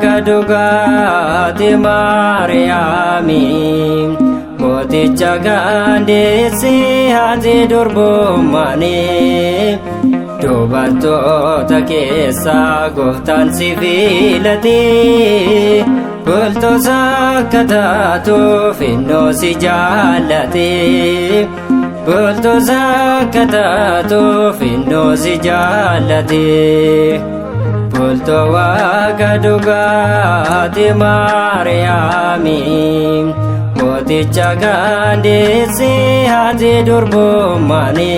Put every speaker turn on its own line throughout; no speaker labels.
waaqa dhugaati Maariyaami mooticha gaandeessi haati durbummaani dubartoota keessaa gooftaan si filate bultoota akka taatuuf innoo si jaallate bultoota akka taatuuf innoo si jaallate bultoo waaqa dhugaati Maariyaami mooticha gaandeessi haati durbummaani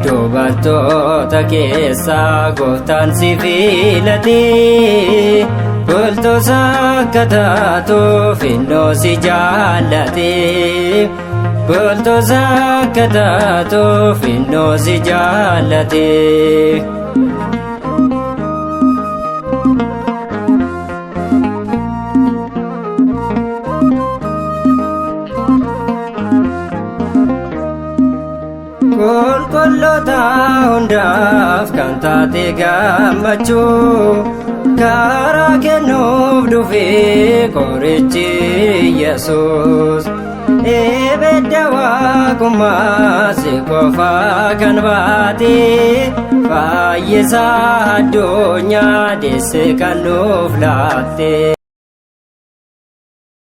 dubartoota keessaa gooftaan si filate bultoota akka taatuuf innoo si jaallate bultoota akka taatuuf innoo si jaallate. Qulqulloota hundaaf kan taate gammachuu karaa kennuuf dhufe qorichi Yesuus ibidda waaqummaa si qofa kan baate fayyisaa addunyaa deesse kan nuuf laatte.